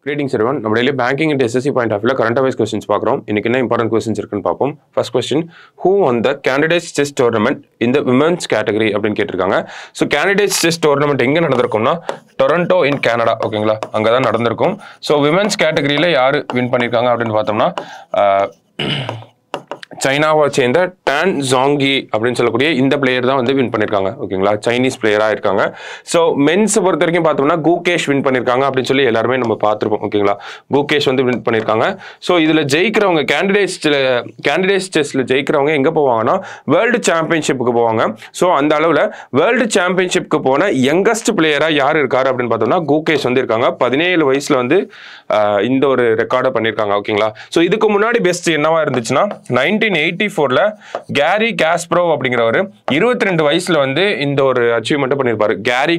Greetings everyone. நம்ம daily banking and SSC point of view current affairs questions பார்க்குறோம். இன்னைக்கு என்ன important questions இருக்குன்னு பார்ப்போம். First question, who won the candidates chess tournament in the women's category அப்படின்னு கேட்டிருக்காங்க. So candidates chess tournament எங்க நடந்திருக்கும்னா Toronto இன் Canada, ஓகேங்களா, அங்கே தான் நடந்திருக்கும். ஸோ விமென்ஸ் கேட்டகரியில் யார் வின் பண்ணியிருக்காங்க அப்படின்னு பார்த்தோம்னா சைனாவை சேர்ந்த டான் ஜாங்கி அப்படின்னு சொல்லக்கூடிய இந்த பிளேயர் தான் வந்து வின் பண்ணியிருக்காங்க, ஓகேங்களா, சைனீஸ் பிளேயராக இருக்காங்க. ஸோ மென்ஸை பொறுத்த வரைக்கும் பார்த்தோம்னா குகேஷ் வின் பண்ணியிருக்காங்க அப்படின்னு சொல்லி எல்லாருமே நம்ம பார்த்துருப்போம், ஓகேங்களா. குகேஷ் வந்து வின் பண்ணியிருக்காங்க. ஸோ இதில் ஜெயிக்கிறவங்க கேண்டிடேட்ஸ் செஸ்ல ஜெயிக்கிறவங்க எங்கே போவாங்கன்னா வேர்ல்டு சாம்பியன்ஷிப்புக்கு போவாங்க. ஸோ அந்த அளவில் வேர்ல்டு சாம்பியன்ஷிப்புக்கு போன யங்கஸ்ட் பிளேயராக யார் இருக்காரு அப்படின்னு பார்த்தோம்னா குகேஷ் வந்து இருக்காங்க. 17 வயசில் வந்து இந்த ஒரு ரெக்கார்டை பண்ணியிருக்காங்க, ஓகேங்களா. ஸோ இதுக்கு முன்னாடி பெஸ்ட் என்னவா இருந்துச்சுன்னா 1984 கேரி காஸ்ப்ரோவ் அப்படிங்கிறவர் 22 வயசுல வந்து இந்த ஒரு அச்சீவ்மெண்ட் பண்ணியிருப்பாரு. கேரி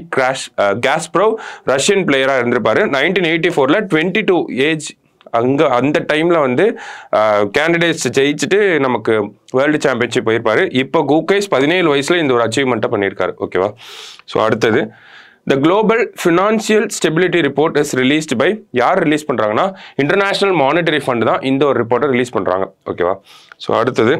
காஸ்ப்ரோவ் ரஷ்யன் பிளேயரா இருந்திருப்பாரு. 1984 22 ஏஜ் அந்த டைம்ல வந்து கேண்டிடேட்ஸ் ஜெயிச்சுட்டு நமக்கு வேர்ல்டு சாம்பியன்ஷிப் போயிருப்பாரு. இப்போ குகேஷ் 17 வயசுல இந்த ஒரு அச்சீவ்மெண்ட்டை பண்ணியிருக்காரு, ஓகேவா. ஸோ அடுத்தது The Global Financial Stability Report is released by யார் ரிலீஸ் பண்ணுறாங்கன்னா இன்டர்நேஷ்னல் மானிட்டரி ஃபண்ட் தான் இந்த ஒரு ரிப்போர்ட்டை ரிலீஸ் பண்ணுறாங்க, ஓகேவா. ஸோ அடுத்தது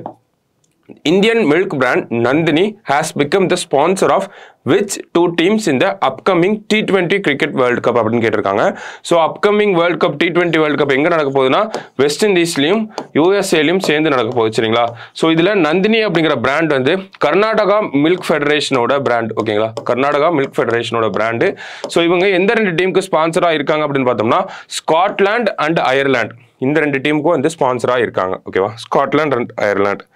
Indian milk brand Nandini has become the sponsor of which two teams in the upcoming T20 Cricket World Cup அப்படின்னு கேட்டிருக்காங்க. So upcoming world cup T20 world cup எங்கே நடக்க போகுதுன்னா வெஸ்ட் இண்டீஸ்லையும் யூஎஸ்ஏலையும் சேர்ந்து நடக்க போகுது, சரிங்களா. ஸோ இதில் நந்தினி அப்படிங்கிற பிராண்ட் வந்து கர்நாடகா மில்க் ஃபெடரேஷனோட பிராண்ட், ஓகேங்களா, கர்நாடகா மில்க் ஃபெடரேஷனோட பிராண்டு. ஸோ இவங்க எந்த 2 டீமுக்கு ஸ்பான்சராக இருக்காங்க அப்படின்னு பார்த்தோம்னா ஸ்காட்லாண்ட் அண்ட் அயர்லாந்து, இந்த 2 டீமுக்கும் வந்து ஸ்பான்சராக இருக்காங்க, ஓகேவா. Scotland and Ireland.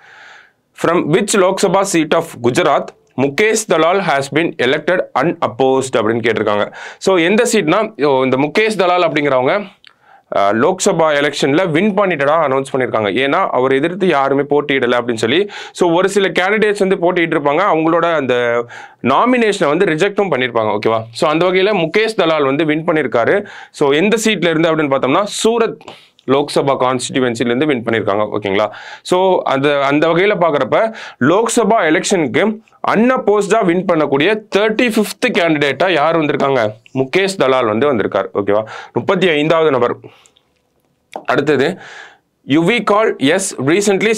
From which Lok Sabha seat of Gujarat Mukesh Dalal has been elected unopposed அப்படின்னு கேட்டிருக்காங்க. ஸோ எந்த சீட்னா இந்த முகேஷ் தலால் அப்படிங்கிறவங்க லோக்சபா எலெக்ஷனில் வின் பண்ணிட்டதா அனௌன்ஸ் பண்ணியிருக்காங்க. ஏன்னா அவர் எதிர்த்து யாருமே போட்டியிடலை அப்படின்னு சொல்லி. ஸோ ஒரு சில கேண்டிடேட்ஸ் வந்து போட்டிட்டு இருப்பாங்க, அவங்களோட அந்த நாமினேஷனை வந்து ரிஜெக்டும் பண்ணியிருப்பாங்க, ஓகேவா. ஸோ அந்த வகையில் முகேஷ் தலால் வந்து வின் பண்ணியிருக்காரு. ஸோ எந்த சீட்ல இருந்து அப்படின்னு பார்த்தோம்னா சூரத் லோக்சபா கான்ஸ்டிடியூவன்சிலேருந்து வின் பண்ணியிருக்காங்க, ஓகேங்களா. ஸோ அந்த வகையில் பார்க்குறப்ப லோக்சபா எலெக்ஷனுக்கு அன்அப்போஸ்டாக வின் பண்ணக்கூடிய 35th கேண்டிடேட்டாக யார் வந்திருக்காங்க, முகேஷ் தலால் வந்து வந்திருக்கார், ஓகேவா. 35வது நபர். அடுத்தது யுவிகால் S recently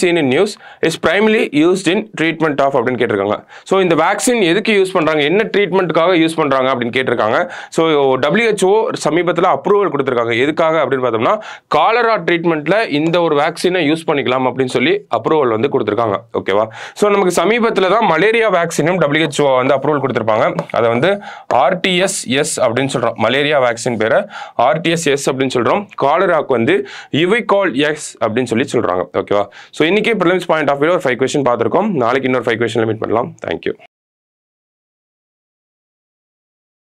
seen in news is primarily used in treatment of அப்படின்னு கேட்டிருக்காங்க. ஸோ இந்த வேக்சின் எதுக்கு யூஸ் பண்ணுறாங்க, என்ன ட்ரீட்மெண்ட்டுக்காக யூஸ் பண்ணுறாங்க அப்படின்னு கேட்டிருக்காங்க. ஸோ WHO சமீபத்தில் அப்ரூவல் கொடுத்துருக்காங்க. எதுக்காக அப்படின்னு பார்த்தோம்னா காலரா ட்ரீட்மெண்ட்டில் இந்த ஒரு வேக்சினை யூஸ் பண்ணிக்கலாம் அப்படின்னு சொல்லி அப்ரூவல் வந்து கொடுத்துருக்காங்க, ஓகேவா. ஸோ நமக்கு சமீபத்தில் தான் மலேரியா வேக்சினும் WHO வந்து அப்ரூவல் கொடுத்துருப்பாங்க. அதை வந்து RTS அப்படின்னு சொல்கிறோம். மலேரியா வேக்சின் பேரை RTS அப்படின்னு சொல்கிறோம். காலராக்கு வந்து யுவிகால் எஸ் அப்படின்னு சொல்லி சொல்கிறாங்க, ஓகேவா. ஸோ இன்னைக்கு ப்ரிலிம்ஸ் பாயிண்ட் ஆஃப் வியூ ஒரு 5 கொஸ்டின் பார்த்துருக்கோம். நாளைக்கு இன்னொரு 5 கொஸ்டின் மீட் பண்ணலாம். தேங்க்யூ.